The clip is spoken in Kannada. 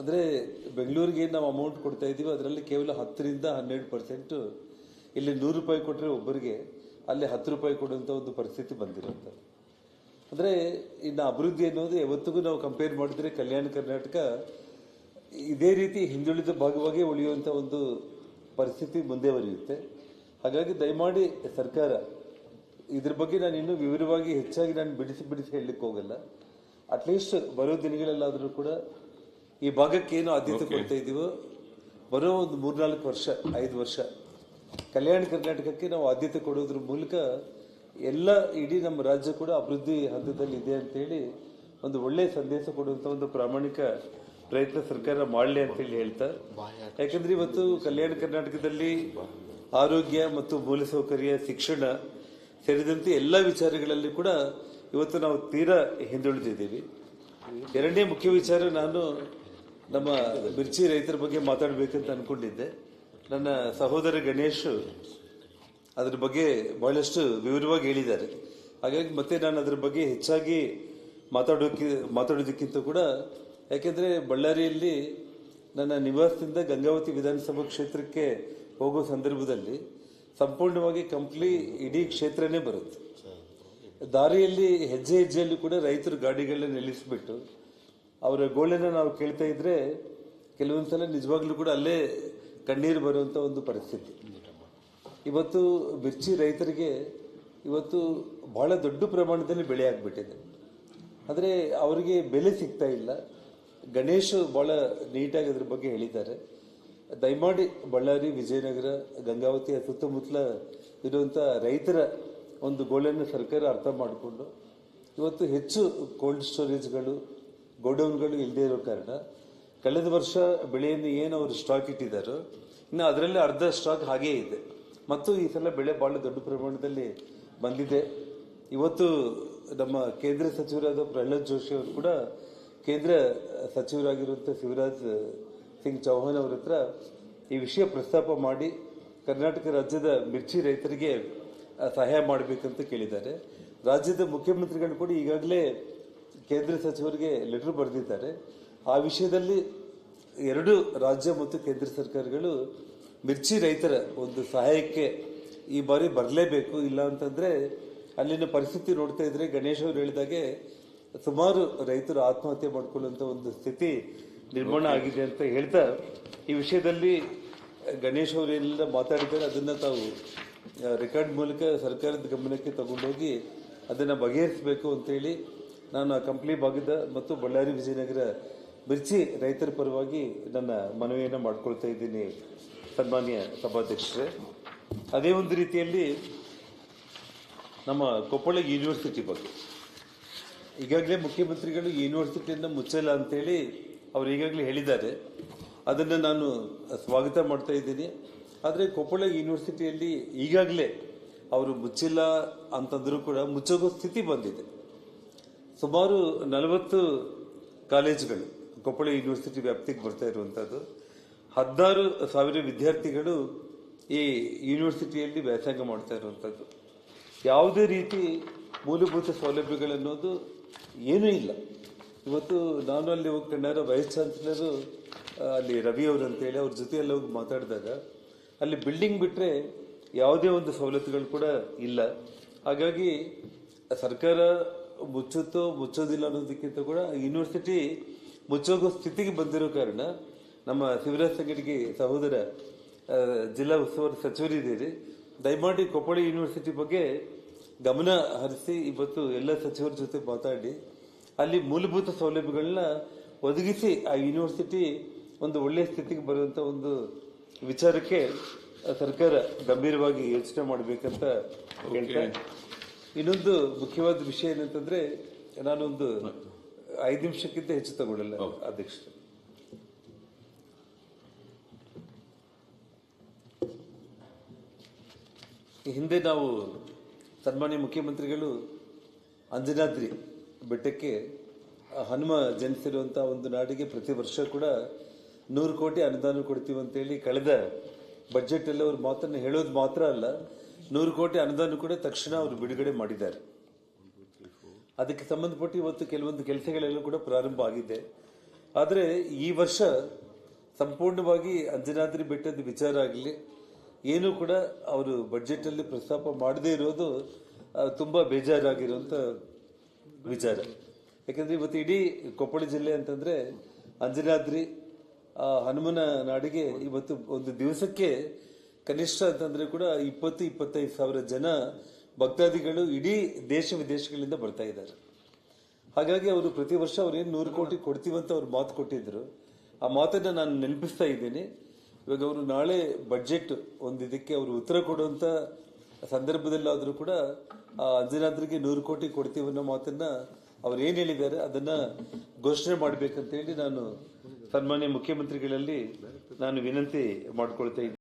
ಅಂದರೆ ಬೆಂಗಳೂರಿಗೆ ನಾವು ಅಮೌಂಟ್ ಕೊಡ್ತಾ ಇದ್ದೀವಿ, ಅದರಲ್ಲಿ ಕೇವಲ 10ರಿಂದ 12%. ಇಲ್ಲಿ 100 ರೂಪಾಯಿ ಕೊಟ್ಟರೆ ಒಬ್ಬರಿಗೆ, ಅಲ್ಲಿ 10 ರೂಪಾಯಿ ಕೊಡುವಂಥ ಒಂದು ಪರಿಸ್ಥಿತಿ ಬಂದಿರುವಂಥದ್ದು. ಅಂದರೆ ಇನ್ನು ಅಭಿವೃದ್ಧಿ ಅನ್ನೋದು ಯಾವತ್ತಿಗೂ ನಾವು ಕಂಪೇರ್ ಮಾಡಿದ್ರೆ ಕಲ್ಯಾಣ ಕರ್ನಾಟಕ ಇದೇ ರೀತಿ ಹಿಂದುಳಿದ ಭಾಗವಾಗಿ ಉಳಿಯುವಂಥ ಒಂದು ಪರಿಸ್ಥಿತಿ ಮುಂದೆ ಹಾಗಾಗಿ ದಯಮಾಡಿ ಸರ್ಕಾರ ಇದ್ರ ಬಗ್ಗೆ ನಾನು ಇನ್ನೂ ವಿವರವಾಗಿ ಹೆಚ್ಚಾಗಿ ನಾನು ಬಿಡಿಸಿ ಹೇಳಲಿಕ್ಕೆ ಹೋಗಲ್ಲ. ಅಟ್ಲೀಸ್ಟ್ ಬರೋ ದಿನಗಳಲ್ಲಾದರೂ ಕೂಡ ಈ ಭಾಗಕ್ಕೆ ಏನು ಆದ್ಯತೆ ಕೊಡ್ತಾ ಇದ್ದೀವೋ ಬರೋ ಒಂದು 3-4 ವರ್ಷ 5 ವರ್ಷ ಕಲ್ಯಾಣ ಕರ್ನಾಟಕಕ್ಕೆ ನಾವು ಆದ್ಯತೆ ಕೊಡೋದ್ರ ಮೂಲಕ ಎಲ್ಲ ಇಡೀ ನಮ್ಮ ರಾಜ್ಯ ಕೂಡ ಅಭಿವೃದ್ಧಿ ಹಂತದಲ್ಲಿ ಇದೆ ಅಂತೇಳಿ ಒಂದು ಒಳ್ಳೆಯ ಸಂದೇಶ ಕೊಡುವಂಥ ಒಂದು ಪ್ರಾಮಾಣಿಕ ಪ್ರಯತ್ನ ಸರ್ಕಾರ ಮಾಡಲಿ ಅಂತೇಳಿ ಹೇಳ್ತಾ, ಯಾಕಂದ್ರೆ ಇವತ್ತು ಕಲ್ಯಾಣ ಕರ್ನಾಟಕದಲ್ಲಿ ಆರೋಗ್ಯ ಮತ್ತು ಮೂಲಸೌಕರ್ಯ, ಶಿಕ್ಷಣ ಸೇರಿದಂತೆ ಎಲ್ಲ ವಿಚಾರಗಳಲ್ಲಿ ಕೂಡ ಇವತ್ತು ನಾವು ತೀರಾ ಹಿಂದುಳಿದಿದ್ದೀವಿ. ಎರಡನೇ ಮುಖ್ಯ ವಿಚಾರ, ನಾನು ನಮ್ಮ ಮಿರ್ಚಿ ರೈತರ ಬಗ್ಗೆ ಮಾತಾಡಬೇಕಂತ ಅನ್ಕೊಂಡಿದ್ದೆ. ನನ್ನ ಸಹೋದರ ಗಣೇಶ್ ಅದ್ರ ಬಗ್ಗೆ ಬಹಳಷ್ಟು ವಿವರವಾಗಿ ಹೇಳಿದ್ದಾರೆ. ಹಾಗಾಗಿ ಮತ್ತೆ ನಾನು ಅದ್ರ ಬಗ್ಗೆ ಹೆಚ್ಚಾಗಿ ಮಾತಾಡೋದಕ್ಕಿಂತ ಕೂಡ, ಯಾಕೆಂದರೆ ಬಳ್ಳಾರಿಯಲ್ಲಿ ನನ್ನ ನಿವಾಸದಿಂದ ಗಂಗಾವತಿ ವಿಧಾನಸಭಾ ಕ್ಷೇತ್ರಕ್ಕೆ ಹೋಗೋ ಸಂದರ್ಭದಲ್ಲಿ ಸಂಪೂರ್ಣವಾಗಿ ಇಡೀ ಕ್ಷೇತ್ರನೇ ಬರುತ್ತೆ. ದಾರಿಯಲ್ಲಿ ಹೆಜ್ಜೆಯಲ್ಲಿ ಕೂಡ ರೈತರು ಗಾಡಿಗಳನ್ನ ನಿಲ್ಲಿಸಿಬಿಟ್ಟು ಅವರ ಗೋಳನ್ನು ನಾವು ಕೇಳ್ತಾ ಇದ್ರೆ ಕೆಲವೊಂದ್ಸಲ ನಿಜವಾಗ್ಲೂ ಕೂಡ ಅಲ್ಲೇ ಕಣ್ಣೀರು ಬರುವಂಥ ಒಂದು ಪರಿಸ್ಥಿತಿ. ಇವತ್ತು ಮಿರ್ಚಿ ರೈತರಿಗೆ ಇವತ್ತು ಬಹಳ ದೊಡ್ಡ ಪ್ರಮಾಣದಲ್ಲಿ ಬೆಳೆ ಆಗ್ಬಿಟ್ಟಿದೆ, ಆದರೆ ಅವರಿಗೆ ಬೆಲೆ ಸಿಗ್ತಾ ಇಲ್ಲ. ಗಣೇಶ್ ಬಹಳ ನೀಟಾಗಿ ಅದ್ರ ಬಗ್ಗೆ ಹೇಳಿದ್ದಾರೆ. ದಯಮಾಡಿ ಬಳ್ಳಾರಿ, ವಿಜಯನಗರ, ಗಂಗಾವತಿಯ ಸುತ್ತಮುತ್ತಲ ಇರುವಂಥ ರೈತರ ಒಂದು ಗೋಳನ್ನು ಸರ್ಕಾರ ಅರ್ಥ ಮಾಡಿಕೊಂಡು ಇವತ್ತು ಹೆಚ್ಚು ಕೋಲ್ಡ್ ಸ್ಟೋರೇಜ್ಗಳು, ಗೋಡೌನ್ಗಳು ಇಲ್ಲದೆ ಇರೋ ಕಾರಣ ಕಳೆದ ವರ್ಷ ಬೆಳೆಯನ್ನು ಏನು ಅವರು ಸ್ಟಾಕ್ ಇಟ್ಟಿದ್ದಾರೋ ಇನ್ನು ಅದರಲ್ಲಿ ಅರ್ಧ ಸ್ಟಾಕ್ ಹಾಗೇ ಇದೆ. ಮತ್ತು ಈ ಸಲ ಬೆಳೆ ಬಹಳ ದೊಡ್ಡ ಪ್ರಮಾಣದಲ್ಲಿ ಬಂದಿದೆ. ಇವತ್ತು ನಮ್ಮ ಕೇಂದ್ರ ಸಚಿವರಾದ ಪ್ರಹ್ಲಾದ್ ಜೋಶಿ ಅವರು ಕೂಡ ಕೇಂದ್ರ ಸಚಿವರಾಗಿರುವಂಥ ಶಿವರಾಜ್ ಸಿಂಗ್ ಚೌಹಾಣ್ ಅವರ ಹತ್ರ ಈ ವಿಷಯ ಪ್ರಸ್ತಾಪ ಮಾಡಿ ಕರ್ನಾಟಕ ರಾಜ್ಯದ ಮಿರ್ಚಿ ರೈತರಿಗೆ ಸಹಾಯ ಮಾಡಬೇಕಂತ ಕೇಳಿದ್ದಾರೆ. ರಾಜ್ಯದ ಮುಖ್ಯಮಂತ್ರಿಗಳು ಕೂಡ ಈಗಾಗಲೇ ಕೇಂದ್ರ ಸಚಿವರಿಗೆ ಲೆಟರ್ ಬರೆದಿದ್ದಾರೆ. ಆ ವಿಷಯದಲ್ಲಿ ಎರಡು ರಾಜ್ಯ ಮತ್ತು ಕೇಂದ್ರ ಸರ್ಕಾರಗಳು ಮಿರ್ಚಿ ರೈತರ ಒಂದು ಸಹಾಯಕ್ಕೆ ಈ ಬಾರಿ ಬರಲೇಬೇಕು. ಇಲ್ಲ ಅಂತಂದ್ರೆ ಅಲ್ಲಿನ ಪರಿಸ್ಥಿತಿ ನೋಡ್ತಾ ಇದ್ರೆ ಗಣೇಶ್ ಅವರು ಹೇಳಿದಾಗೆ ಸುಮಾರು ರೈತರು ಆತ್ಮಹತ್ಯೆ ಮಾಡಿಕೊಳ್ಳುವಂತ ಒಂದು ಸ್ಥಿತಿ ನಿರ್ಮಾಣ ಆಗಿದೆ ಅಂತ ಹೇಳ್ತಾ, ಈ ವಿಷಯದಲ್ಲಿ ಗಣೇಶ್ ಅವರು ಏನೆಲ್ಲ ಮಾತಾಡಿದ್ದಾರೆ ಅದನ್ನ ತಾವು ರೆಕಾರ್ಡ್ ಮೂಲಕ ಸರ್ಕಾರದ ಗಮನಕ್ಕೆ ತಗೊಂಡೋಗಿ ಅದನ್ನು ಬಗೆಹರಿಸಬೇಕು ಅಂತೇಳಿ ನಾನು ಆ ಕಂಪ್ಲಿ ಭಾಗದ ಮತ್ತು ಬಳ್ಳಾರಿ ವಿಜಯನಗರ ಮಿರ್ಚಿ ರೈತರ ಪರವಾಗಿ ನನ್ನ ಮನವಿಯನ್ನು ಮಾಡ್ಕೊಳ್ತಾ ಇದ್ದೀನಿ ಸನ್ಮಾನ್ಯ ಸಭಾಧ್ಯಕ್ಷರೇ. ಅದೇ ಒಂದು ರೀತಿಯಲ್ಲಿ ನಮ್ಮ ಕೊಪ್ಪಳ ಯೂನಿವರ್ಸಿಟಿ ಬಗ್ಗೆ ಈಗಾಗಲೇ ಮುಖ್ಯಮಂತ್ರಿಗಳು ಯೂನಿವರ್ಸಿಟಿಯನ್ನು ಮುಚ್ಚಲ್ಲ ಅಂತೇಳಿ ಅವರು ಈಗಾಗಲೇ ಹೇಳಿದ್ದಾರೆ. ಅದನ್ನು ನಾನು ಸ್ವಾಗತ ಮಾಡ್ತಾ ಇದ್ದೀನಿ. ಆದರೆ ಕೊಪ್ಪಳ ಯೂನಿವರ್ಸಿಟಿಯಲ್ಲಿ ಈಗಾಗಲೇ ಅವರು ಮುಚ್ಚಿಲ್ಲ ಅಂತಂದ್ರೂ ಕೂಡ ಮುಚ್ಚೋಗೋ ಸ್ಥಿತಿ ಬಂದಿದೆ. ಸುಮಾರು 40 ಕಾಲೇಜುಗಳು ಕೊಪ್ಪಳ ಯೂನಿವರ್ಸಿಟಿ ವ್ಯಾಪ್ತಿಗೆ ಬರ್ತಾ ಇರುವಂಥದ್ದು. 16,000 ವಿದ್ಯಾರ್ಥಿಗಳು ಈ ಯೂನಿವರ್ಸಿಟಿಯಲ್ಲಿ ವ್ಯಾಸಂಗ ಮಾಡ್ತಾ ಇರುವಂಥದ್ದು. ಯಾವುದೇ ರೀತಿ ಮೂಲಭೂತ ಸೌಲಭ್ಯಗಳನ್ನೋದು ಏನೂ ಇಲ್ಲ. ಇವತ್ತು ನಾನು ಅಲ್ಲಿ ಹೋಗಿ ಕಂಡಾಗ ವೈಸ್ ಚಾನ್ಸಲರು ಅಲ್ಲಿ ರವಿ ಅವರು ಅಂತೇಳಿ ಅವ್ರ ಜೊತೆಯಲ್ಲಿ ಹೋಗಿ ಮಾತಾಡಿದಾಗ ಅಲ್ಲಿ ಬಿಲ್ಡಿಂಗ್ ಬಿಟ್ಟರೆ ಯಾವುದೇ ಒಂದು ಸವಲತ್ತುಗಳು ಕೂಡ ಇಲ್ಲ. ಹಾಗಾಗಿ ಸರ್ಕಾರ ಮುಚ್ಚೋದಿಲ್ಲ ಅನ್ನೋದಕ್ಕಿಂತ ಕೂಡ ಯೂನಿವರ್ಸಿಟಿ ಮುಚ್ಚೋಗೋ ಸ್ಥಿತಿಗೆ ಬಂದಿರೋ ಕಾರಣ ನಮ್ಮ ಶಿವರಾಜ್ ಸಂಗಡಿಗೆ ಸಹೋದರ ಜಿಲ್ಲಾ ಉಸ್ತುವಾರಿ ಸಚಿವರಿದ್ದೀರಿ, ದಯಮಾಡಿ ಕೊಪ್ಪಳ ಯೂನಿವರ್ಸಿಟಿ ಬಗ್ಗೆ ಗಮನ ಹರಿಸಿ ಇವತ್ತು ಎಲ್ಲ ಸಚಿವರ ಜೊತೆ ಮಾತಾಡಿ ಅಲ್ಲಿ ಮೂಲಭೂತ ಸೌಲಭ್ಯಗಳನ್ನ ಒದಗಿಸಿ ಆ ಯೂನಿವರ್ಸಿಟಿ ಒಂದು ಒಳ್ಳೆಯ ಸ್ಥಿತಿಗೆ ಬರುವಂಥ ಒಂದು ವಿಚಾರಕ್ಕೆ ಸರ್ಕಾರ ಗಂಭೀರವಾಗಿ ಯೋಚನೆ ಮಾಡಬೇಕಂತ ಹೇಳ್ತಾ, ಇನ್ನೊಂದು ಮುಖ್ಯವಾದ ವಿಷಯ ಏನಂತಂದ್ರೆ ನಾನೊಂದು 5 ನಿಮಿಷಕ್ಕಿಂತ ಹೆಚ್ಚು ತಗೊಳ್ಳಲ್ಲ ಅಧ್ಯಕ್ಷ. ಹಿಂದೆ ನಾವು ಸನ್ಮಾನ್ಯ ಮುಖ್ಯಮಂತ್ರಿಗಳು ಅಂಜನಾದ್ರಿ ಬೆಟ್ಟಕ್ಕೆ ಹನುಮ ಜನಿಸಿರುವಂಥ ಒಂದು ನಾಡಿಗೆ ಪ್ರತಿ ವರ್ಷ ಕೂಡ 100 ಕೋಟಿ ಅನುದಾನ ಕೊಡ್ತೀವಿ ಅಂತೇಳಿ ಕಳೆದ ಬಜೆಟ್ ಅಲ್ಲಿ ಅವ್ರ ಮಾತನ್ನು ಹೇಳೋದು ಮಾತ್ರ ಅಲ್ಲ, 100 ಕೋಟಿ ಅನುದಾನ ಕೂಡ ತಕ್ಷಣ ಅವರು ಬಿಡುಗಡೆ ಮಾಡಿದ್ದಾರೆ. ಅದಕ್ಕೆ ಸಂಬಂಧಪಟ್ಟು ಇವತ್ತು ಕೆಲವೊಂದು ಕೆಲಸಗಳೆಲ್ಲ ಕೂಡ ಪ್ರಾರಂಭ ಆಗಿದೆ. ಆದರೆ ಈ ವರ್ಷ ಸಂಪೂರ್ಣವಾಗಿ ಅಂಜನಾದ್ರಿ ಬೆಟ್ಟದ ವಿಚಾರ ಆಗಲಿ ಏನೂ ಕೂಡ ಅವರು ಬಜೆಟಲ್ಲಿ ಪ್ರಸ್ತಾಪ ಮಾಡದೇ ಇರೋದು ತುಂಬ ಬೇಜಾರಾಗಿರುವಂಥ ವಿಚಾರ. ಯಾಕಂದರೆ ಇವತ್ತು ಇಡೀ ಕೊಪ್ಪಳ ಜಿಲ್ಲೆ ಅಂತಂದರೆ ಅಂಜನಾದ್ರಿ ಹನುಮನ ನಾಡಿಗೆ ಇವತ್ತು ಒಂದು ದಿವಸಕ್ಕೆ ಕನಿಷ್ಠ ಅಂತಂದರೆ ಕೂಡ 20-25 ಸಾವಿರ ಜನ ಭಕ್ತಾದಿಗಳು ಇಡೀ ದೇಶ ವಿದೇಶಗಳಿಂದ ಬರ್ತಾ ಇದ್ದಾರೆ. ಹಾಗಾಗಿ ಅವರು ಪ್ರತಿ ವರ್ಷ ಅವ್ರು ಏನು 100 ಕೋಟಿ ಕೊಡ್ತೀವಂತ ಅವ್ರು ಮಾತು ಕೊಟ್ಟಿದ್ರು, ಆ ಮಾತನ್ನು ನಾನು ನೆನಪಿಸ್ತಾ ಇದ್ದೀನಿ. ಇವಾಗ ಅವರು ನಾಳೆ ಬಡ್ಜೆಟ್ ಒಂದು ಇದಕ್ಕೆ ಅವರು ಉತ್ತರ ಕೊಡುವಂಥ ಸಂದರ್ಭದಲ್ಲಾದರೂ ಕೂಡ ಆ ಅಂಜನಾದ್ರಿಗೆ 100 ಕೋಟಿ ಕೊಡ್ತೀವಿ ಅನ್ನೋ ಮಾತನ್ನ ಅವ್ರು ಏನು ಹೇಳಿದ್ದಾರೆ ಅದನ್ನ ಘೋಷಣೆ ಮಾಡಬೇಕಂತೇಳಿ ನಾನು ಸನ್ಮಾನ್ಯ ಮುಖ್ಯಮಂತ್ರಿಗಳಲ್ಲಿ ನಾನು ವಿನಂತಿ ಮಾಡ್ಕೊಳ್ತಾ ಇದ್ದೀನಿ.